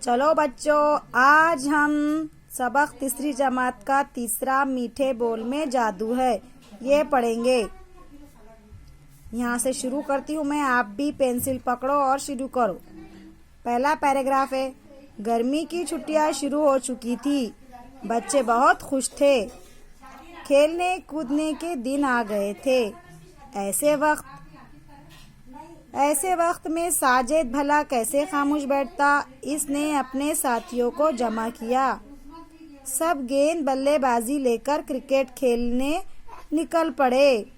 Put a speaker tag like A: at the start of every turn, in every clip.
A: चलो बच्चों, आज हम सबक तीसरी जमात का तीसरा मीठे बोल में जादू है ये पढ़ेंगे। यहाँ से शुरू करती हूँ मैं, आप भी पेंसिल पकड़ो और शुरू करो। पहला पैराग्राफ है, गर्मी की छुट्टियाँ शुरू हो चुकी थी, बच्चे बहुत खुश थे, खेलने कूदने के दिन आ गए थे। ऐसे वक्त में साजिद भला कैसे खामोश बैठता। इसने अपने साथियों को जमा किया, सब गेंद बल्लेबाजी लेकर क्रिकेट खेलने निकल पड़े।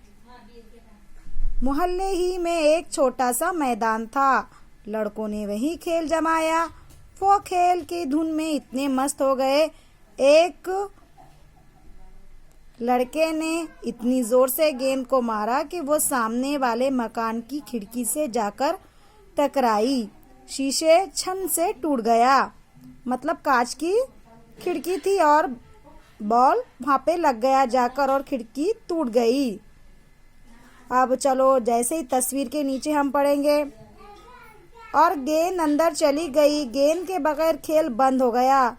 A: मोहल्ले ही में एक छोटा सा मैदान था, लड़कों ने वहीं खेल जमाया। वो खेल की धुन में इतने मस्त हो गए, एक लड़के ने इतनी जोर से गेंद को मारा कि वो सामने वाले मकान की खिड़की से जाकर टकराई। शीशे छन से टूट गया, मतलब कांच की खिड़की थी और बॉल वहां पे लग गया जाकर और खिड़की टूट गई। अब चलो, जैसे ही तस्वीर के नीचे हम पढ़ेंगे, और गेंद अंदर चली गई। गेंद के बगैर खेल बंद हो गया,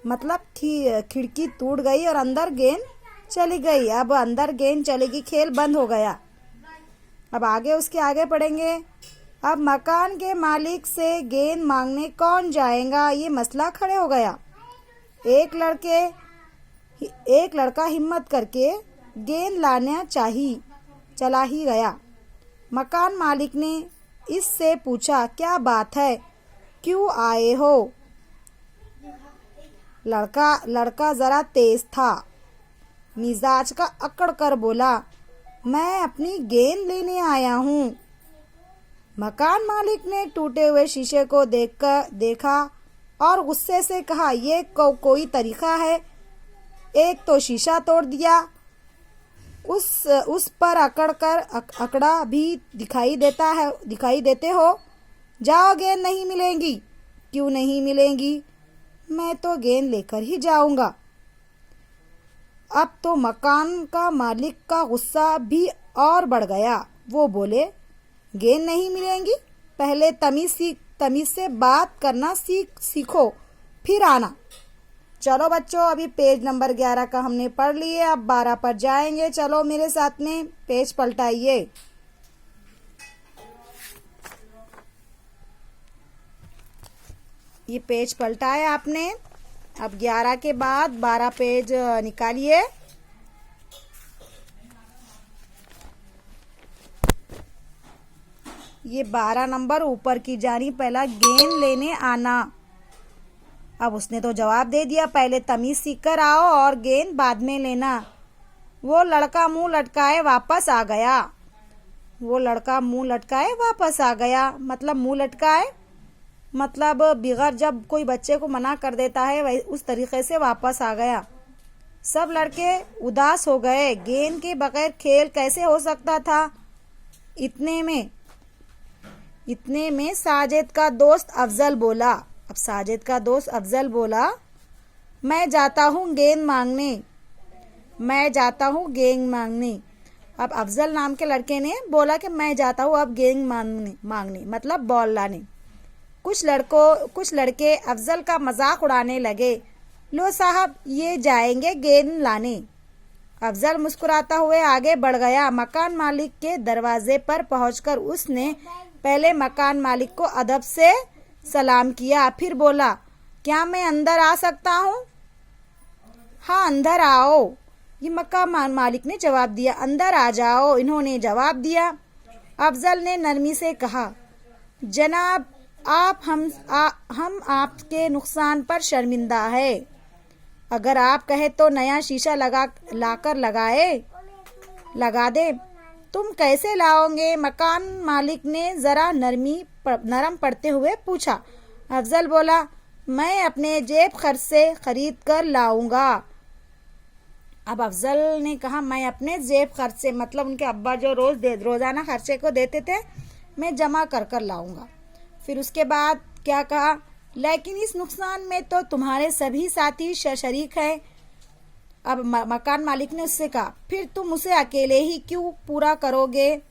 A: मतलब खिड़की टूट गई और अंदर गेंद चली गई। अब अंदर गेंद चलेगी, खेल बंद हो गया। अब आगे उसके आगे पढ़ेंगे। अब मकान के मालिक से गेंद मांगने कौन जाएगा, ये मसला खड़े हो गया। एक लड़का हिम्मत करके गेंद लाना चला ही गया। मकान मालिक ने इससे पूछा, क्या बात है, क्यों आए हो? लड़का जरा तेज था, मिजाज का अकड़ कर बोला, मैं अपनी गेंद लेने आया हूँ। मकान मालिक ने टूटे हुए शीशे को देखा और गुस्से से कहा, ये कोई तरीका है, एक तो शीशा तोड़ दिया, उस पर अकड़ा भी दिखाई देते हो। जाओ, गेंद नहीं मिलेंगी। क्यों नहीं मिलेंगी? मैं तो गेंद लेकर ही जाऊंगा। अब तो मकान का मालिक का गुस्सा भी और बढ़ गया। वो बोले, गेंद नहीं मिलेंगी, पहले तमीज से बात करना सीखो, फिर आना। चलो बच्चों, अभी पेज नंबर 11 का हमने पढ़ लिए, अब 12 पर जाएंगे। चलो मेरे साथ में पेज पलटाइए। ये पेज पलटाया आपने। अब 11 के बाद 12 पेज निकालिए। ये 12 नंबर ऊपर की जानी, पहला गेंद लेने आना। अब उसने तो जवाब दे दिया, पहले तमीज सीख कर आओ और गेंद बाद में लेना। वो लड़का मुंह लटकाए वापस आ गया। मतलब मुंह लटकाए मतलब बिगड़, जब कोई बच्चे को मना कर देता है वही उस तरीके से वापस आ गया। सब लड़के उदास हो गए, गेंद के बगैर खेल कैसे हो सकता था। इतने में साजिद का दोस्त अफजल बोला। अब साजिद का दोस्त अफजल बोला, मैं जाता हूँ गेंद मांगने। अब अफजल नाम के लड़के ने बोला कि मैं जाता हूँ अब गेंद मांगने, मतलब बॉल लाने। कुछ लड़के अफजल का मजाक उड़ाने लगे, लो साहब, ये जाएंगे गेंद लाने। अफजल मुस्कुराता हुए आगे बढ़ गया। मकान मालिक के दरवाजे पर पहुंचकर उसने पहले मकान मालिक को अदब से सलाम किया, फिर बोला, क्या मैं अंदर आ सकता हूँ? हाँ, अंदर आओ, ये मकान मालिक ने जवाब दिया। अंदर आ जाओ, इन्होंने जवाब दिया। अफजल ने नरमी से कहा, जनाब, हम आपके नुकसान पर शर्मिंदा है। अगर आप कहे तो नया शीशा लाकर लगा दे। तुम कैसे लाओगे? मकान मालिक ने जरा नरम पड़ते हुए पूछा। अफजल बोला, मैं अपने जेब खर्च से खरीद कर लाऊंगा। अब अफजल ने कहा, मैं अपने जेब खर्च से, मतलब उनके अब्बा जो रोजाना खर्चे को देते थे, मैं जमा कर लाऊंगा। फिर उसके बाद क्या कहा, लेकिन इस नुकसान में तो तुम्हारे सभी साथी शरीक हैं। अब मकान मालिक ने उससे कहा, फिर तुम उसे अकेले ही क्यों पूरा करोगे?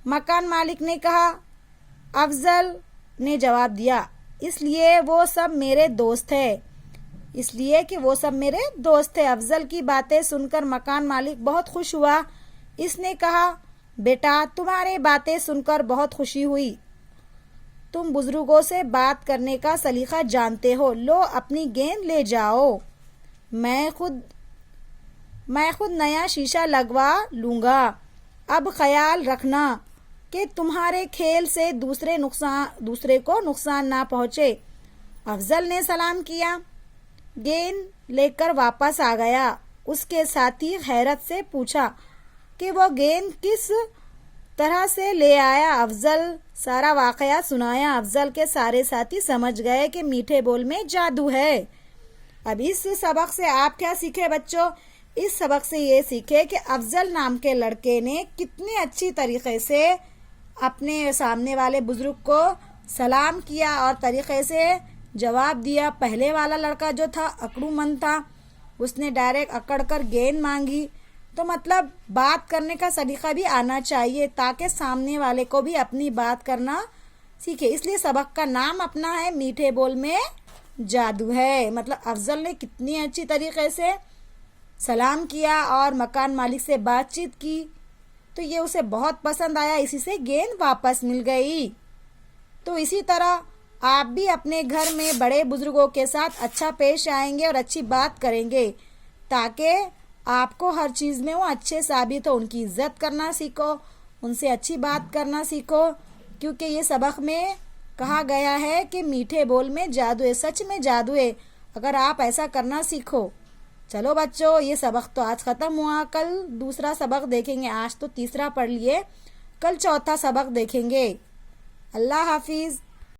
A: मकान मालिक ने कहा। अफजल ने जवाब दिया, اس لیے وہ سب میرے دوست ہے، اس لیے کہ وہ سب میرے دوست تھے۔ افضل کی باتیں سن کر مکان مالک بہت خوش ہوا۔ اس نے کہا بیٹا تمہارے باتیں سن کر بہت خوشی ہوئی، تم بزرگوں سے بات کرنے کا سلیقہ جانتے ہو، لو اپنی گیند لے جاؤ، میں خود نیا شیشہ لگوا لوں گا، اب خیال رکھنا کہ تمہارے کھیل سے دوسرے کو نقصان نہ پہنچے۔ افضل نے سلام کیا، گیند لے کر واپس آ گیا۔ اس کے ساتھی حیرت سے پوچھا کہ وہ گیند کس طرح سے لے آیا۔ افضل سارا واقعہ سنایا۔ افضل کے سارے ساتھی سمجھ گئے کہ میٹھے بول میں جادو ہے۔ اب اس سبق سے آپ کیا سیکھے بچوں؟ اس سبق سے یہ سیکھے کہ افضل نام کے لڑکے نے کتنی اچھی طریقے سے اپنے سامنے والے بزرگ کو سلام کیا اور طریقے سے جواب دیا۔ پہلے والا لڑکا جو تھا اکڑو من تھا، اس نے ڈائریکٹ اکڑ کر گیند مانگی۔ تو مطلب بات کرنے کا سلیقہ بھی آنا چاہیے تاکہ سامنے والے کو بھی اپنی بات کرنا سیکھے۔ اس لیے سبق کا نام اپنا ہے میٹھے بول میں جادو ہے۔ مطلب افضل نے کتنی اچھی طریقے سے سلام کیا اور مکان مالک سے بات چیت کی، تو یہ اسے بہت پسند آیا، اسی سے گیند واپس مل گئی۔ تو اسی طرح آپ بھی اپنے گھر میں بڑے بزرگوں کے ساتھ اچھا پیش آئیں گے اور اچھی بات کریں گے تاکہ آپ کو ہر چیز میں وہ اچھے ثابت ہو۔ ان کی عزت کرنا سیکھو، ان سے اچھی بات کرنا سیکھو، کیونکہ یہ سبق میں کہا گیا ہے کہ میٹھے بول میں جادو ہے، سچ میں جادو ہے اگر آپ ایسا کرنا سیکھو۔ چلو بچوں، یہ سبق تو آج ختم ہوا، کل دوسرا سبق دیکھیں گے۔ آج تو تیسرا پڑھ لیے، کل چوتھا سبق دیکھیں گے۔ اللہ حافظ۔